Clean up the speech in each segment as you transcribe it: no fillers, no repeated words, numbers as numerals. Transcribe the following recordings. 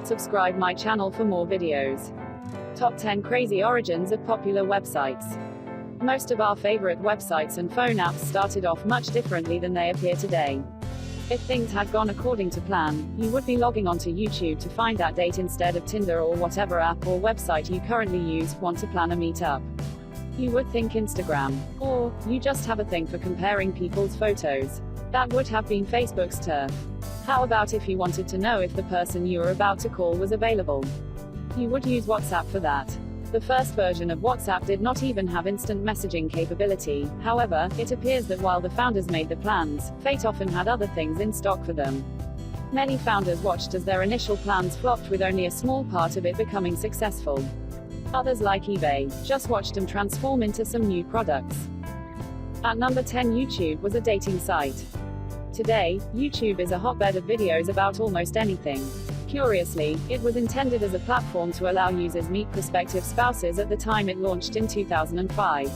Subscribe my channel for more videos. Top 10 crazy origins of popular websites. Most of our favorite websites and phone apps started off much differently than they appear today. If things had gone according to plan, you would be logging onto YouTube to find that date instead of Tinder or whatever app or website you currently use. Want to plan a meetup? You would think Instagram. Or, you just have a thing for comparing people's photos. That would have been Facebook's turf. How about if you wanted to know if the person you were about to call was available? You would use WhatsApp for that. The first version of WhatsApp did not even have instant messaging capability. However, it appears that while the founders made the plans, fate often had other things in stock for them. Many founders watched as their initial plans flopped, with only a small part of it becoming successful. Others, like eBay, just watched them transform into some new products. At number 10, YouTube was a dating site. Today, YouTube is a hotbed of videos about almost anything. Curiously, it was intended as a platform to allow users meet prospective spouses at the time it launched in 2005.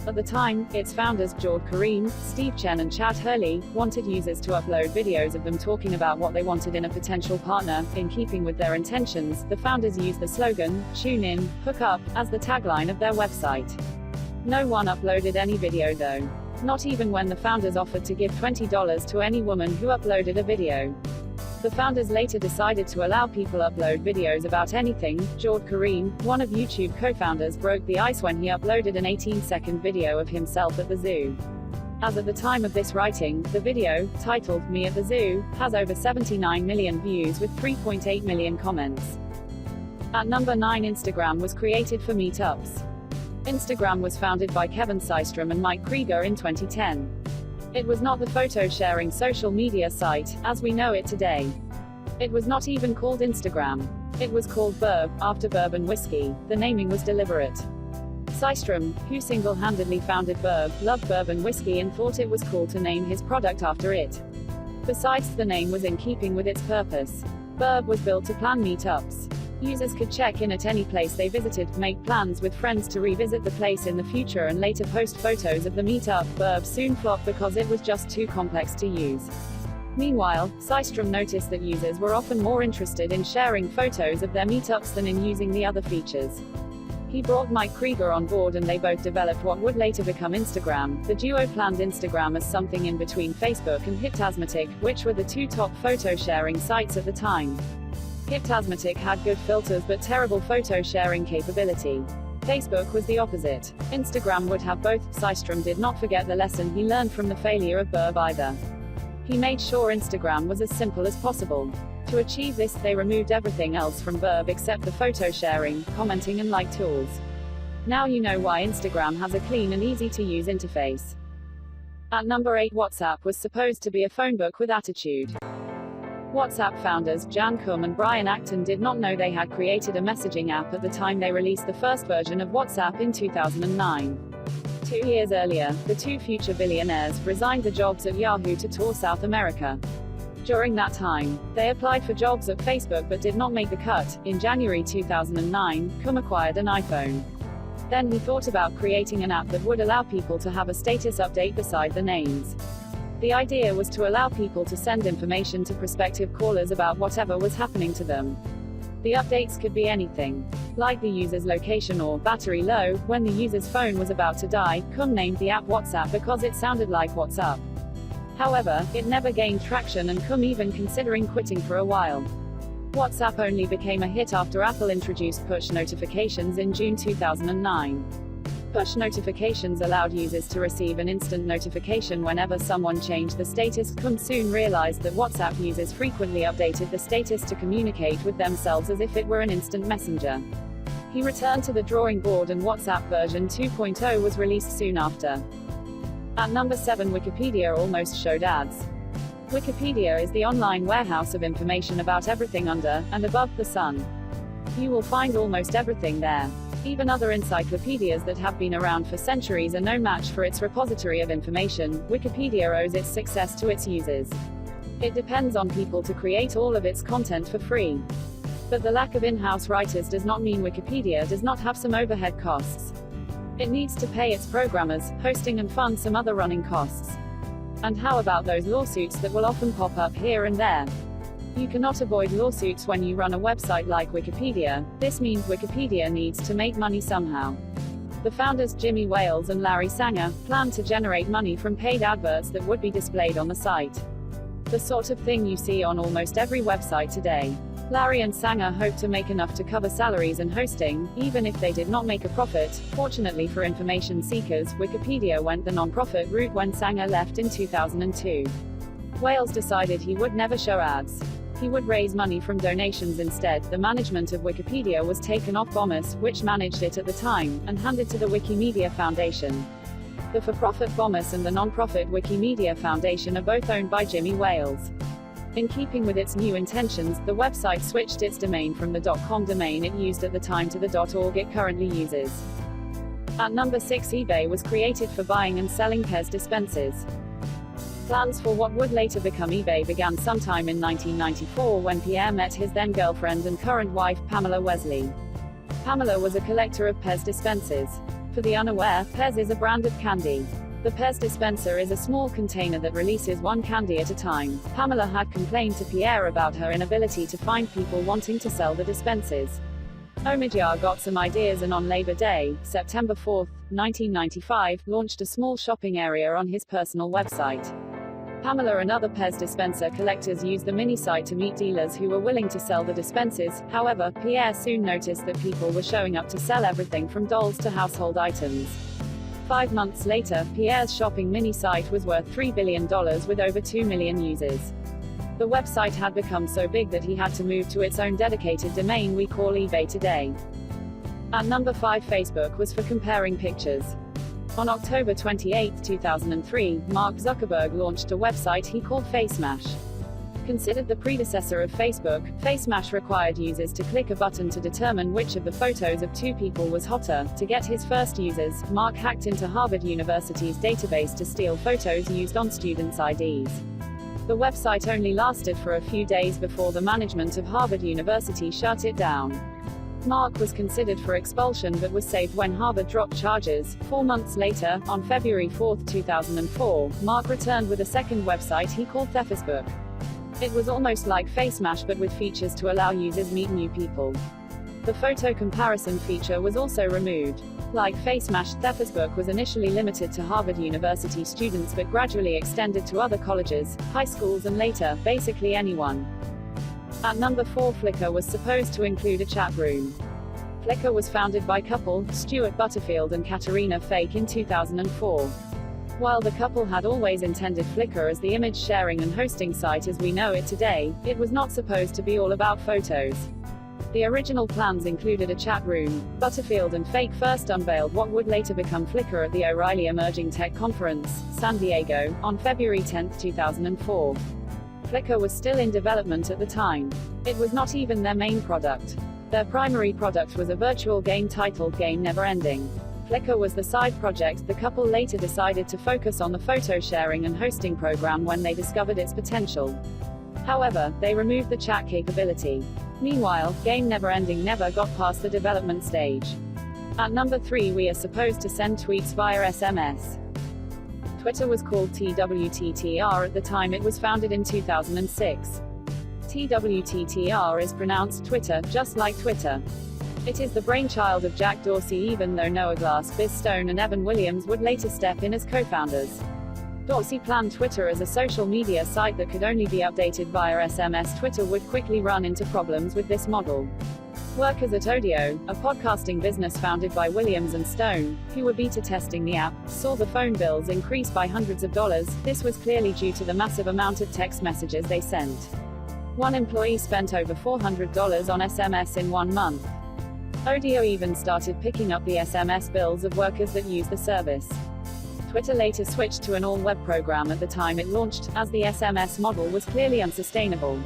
At the time, its founders, Jord Karim, Steve Chen and Chad Hurley, wanted users to upload videos of them talking about what they wanted in a potential partner. In keeping with their intentions, the founders used the slogan, "Tune in, hook up," as the tagline of their website. No one uploaded any video though. Not even when the founders offered to give $20 to any woman who uploaded a video. The founders later decided to allow people upload videos about anything. Jord Karim, one of YouTube co-founders, broke the ice when he uploaded an 18-second video of himself at the zoo. As at the time of this writing, the video, titled "Me at the Zoo," has over 79 million views with 3.8 million comments. At number 9, Instagram was created for meetups. Instagram was founded by Kevin Systrom and Mike Krieger in 2010. It was not the photo-sharing social media site, as we know it today. It was not even called Instagram. It was called Burb, after bourbon whiskey. The naming was deliberate. Systrom, who single-handedly founded Burb, loved bourbon whiskey and thought it was cool to name his product after it. Besides, the name was in keeping with its purpose. Burb was built to plan meetups. Users could check in at any place they visited, make plans with friends to revisit the place in the future, and later post photos of the meetup. Burb soon flopped because it was just too complex to use. Meanwhile, Systrom noticed that users were often more interested in sharing photos of their meetups than in using the other features. He brought Mike Krieger on board and they both developed what would later become Instagram. The duo planned Instagram as something in between Facebook and Hiptasmatic, which were the two top photo sharing sites at the time. Hiptasmatic had good filters but terrible photo sharing capability. Facebook was the opposite. Instagram would have both. Systrom did not forget the lesson he learned from the failure of Burb either. He made sure Instagram was as simple as possible. To achieve this, they removed everything else from Burb except the photo sharing, commenting and like tools. Now you know why Instagram has a clean and easy to use interface. At number 8, WhatsApp was supposed to be a phone book with attitude. WhatsApp founders, Jan Koum and Brian Acton, did not know they had created a messaging app at the time they released the first version of WhatsApp in 2009. 2 years earlier, the two future billionaires resigned their jobs at Yahoo to tour South America. During that time, they applied for jobs at Facebook but did not make the cut. In January 2009, Koum acquired an iPhone. Then he thought about creating an app that would allow people to have a status update beside the names. The idea was to allow people to send information to prospective callers about whatever was happening to them. The updates could be anything, like the user's location or battery low. When the user's phone was about to die, Koum named the app WhatsApp because it sounded like "What's up?" However, it never gained traction and Koum even considering quitting for a while. WhatsApp only became a hit after Apple introduced push notifications in June 2009. Push notifications allowed users to receive an instant notification whenever someone changed the status. Koum soon realized that WhatsApp users frequently updated the status to communicate with themselves as if it were an instant messenger. He returned to the drawing board and WhatsApp version 2.0 was released soon after. At number 7, Wikipedia almost showed ads. Wikipedia is the online warehouse of information about everything under and above the sun. You will find almost everything there. Even other encyclopedias that have been around for centuries are no match for its repository of information. Wikipedia owes its success to its users. It depends on people to create all of its content for free. But the lack of in-house writers does not mean Wikipedia does not have some overhead costs. It needs to pay its programmers, hosting and fund some other running costs. And how about those lawsuits that will often pop up here and there? You cannot avoid lawsuits when you run a website like Wikipedia. This means Wikipedia needs to make money somehow. The founders Jimmy Wales and Larry Sanger planned to generate money from paid adverts that would be displayed on the site. The sort of thing you see on almost every website today. Larry and Sanger hoped to make enough to cover salaries and hosting, even if they did not make a profit. Fortunately for information seekers, Wikipedia went the non-profit route when Sanger left in 2002. Wales decided he would never show ads. He would raise money from donations instead. The management of Wikipedia was taken off Bomis, which managed it at the time, and handed to the Wikimedia Foundation. The for-profit Bomis and the non-profit Wikimedia Foundation are both owned by Jimmy Wales. In keeping with its new intentions, the website switched its domain from the .com domain it used at the time to the .org it currently uses. At number 6, eBay was created for buying and selling Pez dispensers. Plans for what would later become eBay began sometime in 1994 when Pierre met his then-girlfriend and current wife, Pamela Wesley. Pamela was a collector of Pez dispensers. For the unaware, Pez is a brand of candy. The Pez dispenser is a small container that releases one candy at a time. Pamela had complained to Pierre about her inability to find people wanting to sell the dispensers. Omidyar got some ideas and on Labor Day, September 4, 1995, launched a small shopping area on his personal website. Pamela and other Pez dispenser collectors used the mini-site to meet dealers who were willing to sell the dispensers. However, Pierre soon noticed that people were showing up to sell everything from dolls to household items. 5 months later, Pierre's shopping mini-site was worth $3 billion with over 2 million users. The website had become so big that he had to move to its own dedicated domain we call eBay today. At number 5, Facebook was for comparing pictures. On October 28, 2003, Mark Zuckerberg launched a website he called FaceMash. Considered the predecessor of Facebook, FaceMash required users to click a button to determine which of the photos of two people was hotter. To get his first users, Mark hacked into Harvard University's database to steal photos used on students' IDs. The website only lasted for a few days before the management of Harvard University shut it down. Mark was considered for expulsion but was saved when Harvard dropped charges. 4 months later, on February 4, 2004, Mark returned with a second website he called Facebook. It was almost like FaceMash but with features to allow users meet new people. The photo comparison feature was also removed. Like FaceMash, Facebook was initially limited to Harvard University students but gradually extended to other colleges, high schools and later, basically anyone. At number 4, Flickr was supposed to include a chat room. Flickr was founded by couple, Stuart Butterfield and Katerina Fake in 2004. While the couple had always intended Flickr as the image sharing and hosting site as we know it today, it was not supposed to be all about photos. The original plans included a chat room. Butterfield and Fake first unveiled what would later become Flickr at the O'Reilly Emerging Tech Conference, San Diego, on February 10, 2004. Flickr was still in development at the time. It was not even their main product. Their primary product was a virtual game titled Game Never Ending. Flickr was the side project. The couple later decided to focus on the photo sharing and hosting program when they discovered its potential. However, they removed the chat capability. Meanwhile, Game Never Ending never got past the development stage. At number 3, we are supposed to send tweets via SMS. Twitter was called TWTTR at the time it was founded in 2006. TWTTR is pronounced Twitter, just like Twitter. It is the brainchild of Jack Dorsey, even though Noah Glass, Biz Stone and Evan Williams would later step in as co-founders. Dorsey planned Twitter as a social media site that could only be updated via SMS. Twitter would quickly run into problems with this model. Workers at Audio, a podcasting business founded by Williams and Stone, who were beta testing the app, saw the phone bills increase by hundreds of dollars. This was clearly due to the massive amount of text messages they sent. One employee spent over $400 on SMS in 1 month. Audio even started picking up the SMS bills of workers that use the service. Twitter later switched to an all-web program at the time it launched, as the SMS model was clearly unsustainable.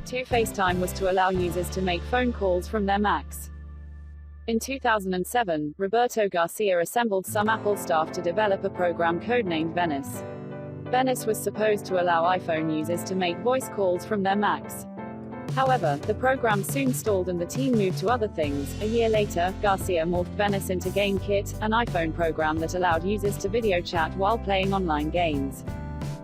2. FaceTime was to allow users to make phone calls from their Macs. In 2007, Roberto Garcia assembled some Apple staff to develop a program codenamed Venice. Venice was supposed to allow iPhone users to make voice calls from their Macs. However, the program soon stalled and the team moved to other things. A year later, Garcia morphed Venice into GameKit, an iPhone program that allowed users to video chat while playing online games.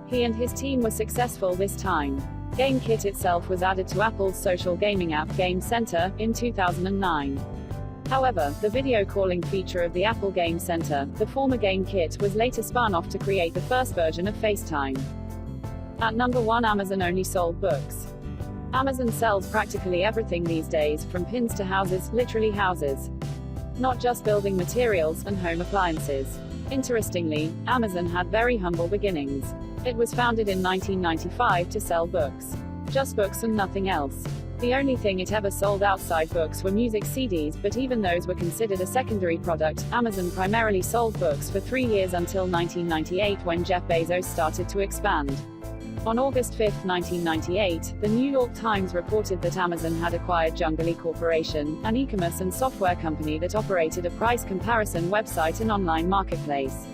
He and his team were successful this time. GameKit itself was added to Apple's social gaming app Game Center in 2009. However, the video calling feature of the Apple Game Center, the former GameKit, was later spun off to create the first version of FaceTime. At number 1, Amazon only sold books. Amazon sells practically everything these days, from pins to houses, literally houses. Not just building materials and home appliances. Interestingly, Amazon had very humble beginnings. It was founded in 1995 to sell books. Just books and nothing else. The only thing it ever sold outside books were music CDs, but even those were considered a secondary product. Amazon primarily sold books for 3 years until 1998, when Jeff Bezos started to expand. On August 5, 1998, the New York Times reported that Amazon had acquired Junglee Corporation, an e-commerce and software company that operated a price comparison website and online marketplace.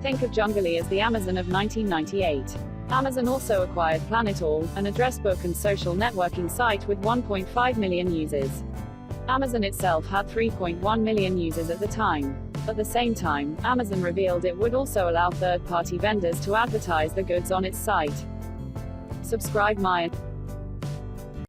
Think of Junglee as the Amazon of 1998. Amazon also acquired Planet All, an address book and social networking site with 1.5 million users. Amazon itself had 3.1 million users at the time. At the same time, Amazon revealed it would also allow third-party vendors to advertise the goods on its site. Subscribe my